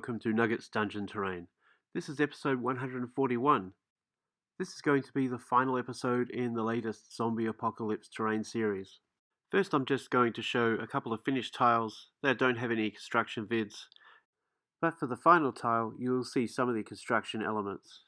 welcome to Nugget's Dungeon Terrain. This is episode 141. This is going to be the final episode in the latest Zombie Apocalypse Terrain series. First, I'm just going to show a couple of finished tiles that don't have any construction vids, but for the final tile, you will see some of the construction elements.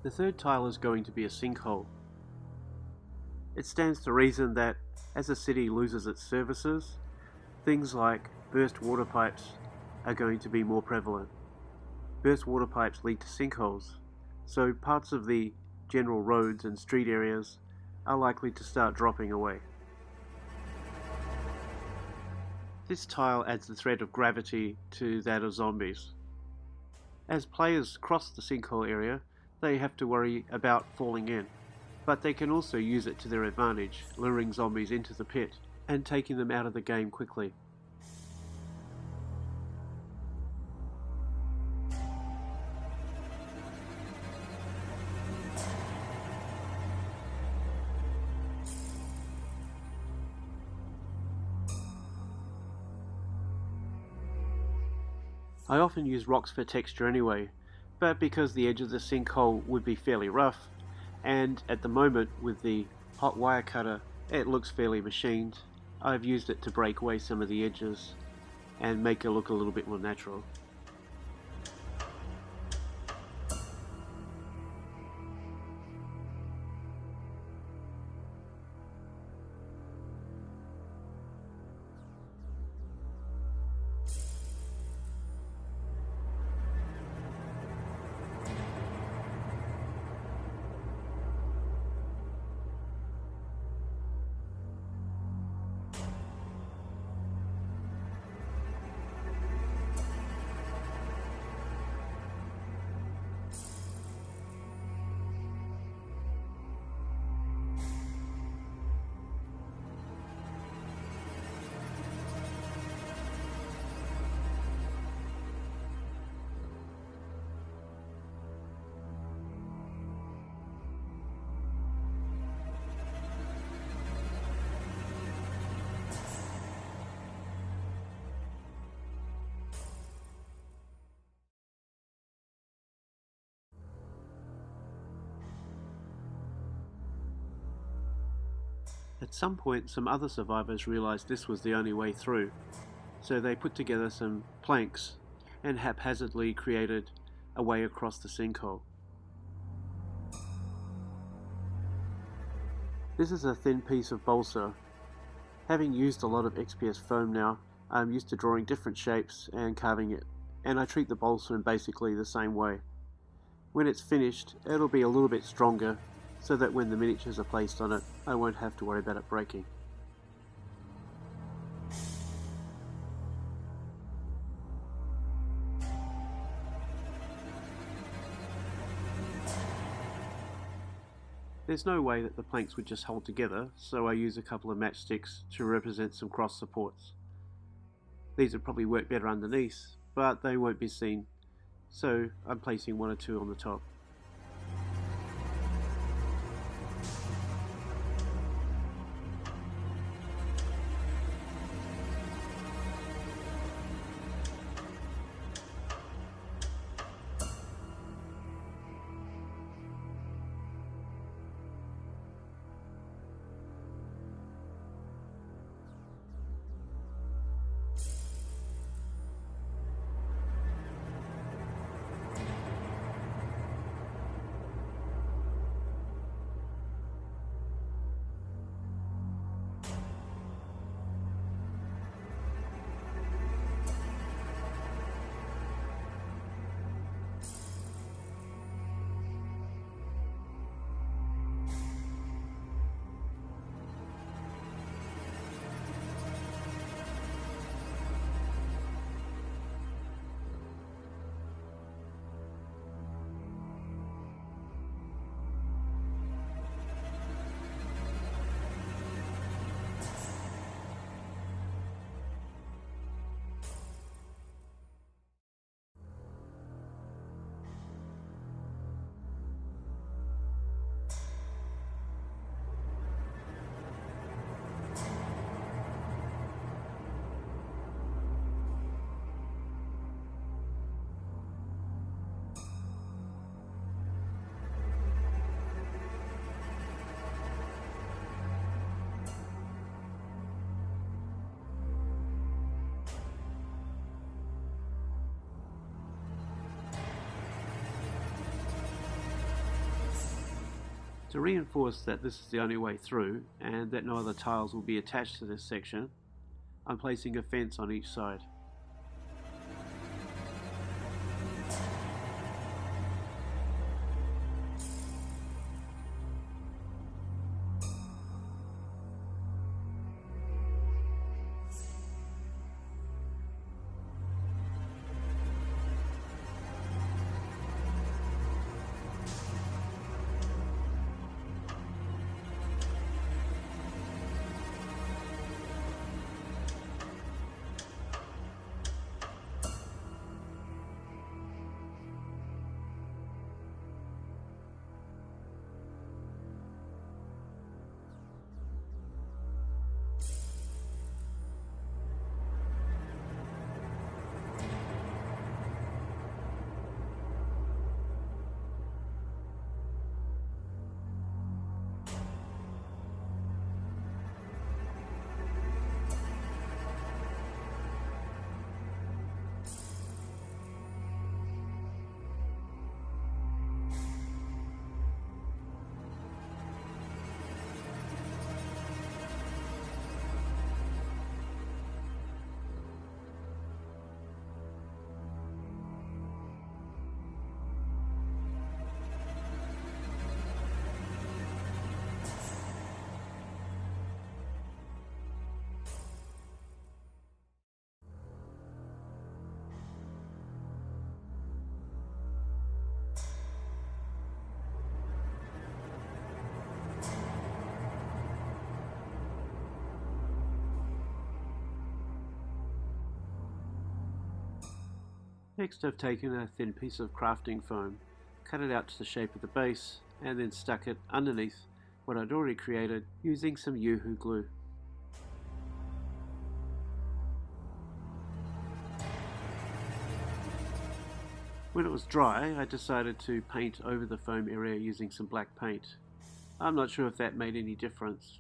The third tile is going to be a sinkhole. It stands to reason that as a city loses its services, things like burst water pipes are going to be more prevalent. Burst water pipes lead to sinkholes, so parts of the general roads and street areas are likely to start dropping away. This tile adds the threat of gravity to that of zombies. As players cross the sinkhole area, they have to worry about falling in, but they can also use it to their advantage, luring zombies into the pit and taking them out of the game quickly. I often use rocks for texture anyway, but because the edge of the sinkhole would be fairly rough, and at the moment with the hot wire cutter it looks fairly machined, I've used it to break away some of the edges and make it look a little bit more natural. At some point, some other survivors realized this was the only way through, so they put together some planks and haphazardly created away across the sinkhole. This is a thin piece of balsa. Having used a lot of XPS foam now, I'm used to drawing different shapes and carving it, and I treat the balsa in basically the same way. When it's finished, it'll be a little bit stronger, so that when the miniatures are placed on it, I won't have to worry about it breaking. There's no way that the planks would just hold together, so I use a couple of matchsticks to represent some cross supports. These would probably work better underneath, but they won't be seen, so I'm placing one or two on the top. To reinforce that this is the only way through and that no other tiles will be attached to this section, I'm placing a fence on each side. Next, I've taken a thin piece of crafting foam, cut it out to the shape of the base, and then stuck it underneath what I'd already created using some Yoo-hoo glue. When it was dry, I decided to paint over the foam area using some black paint. I'm not sure if that made any difference.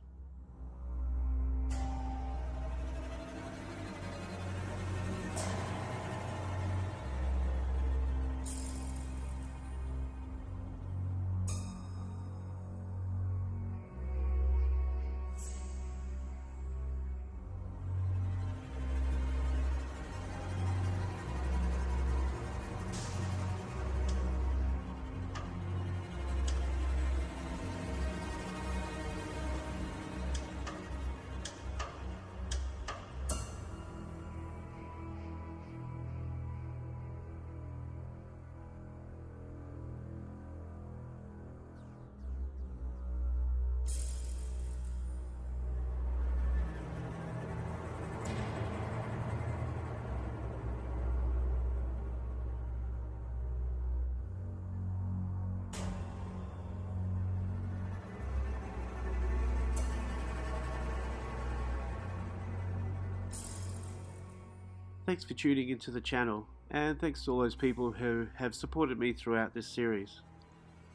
Thanks for tuning into the channel, and thanks to all those people who have supported me throughout this series.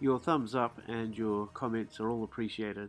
Your thumbs up and your comments are all appreciated.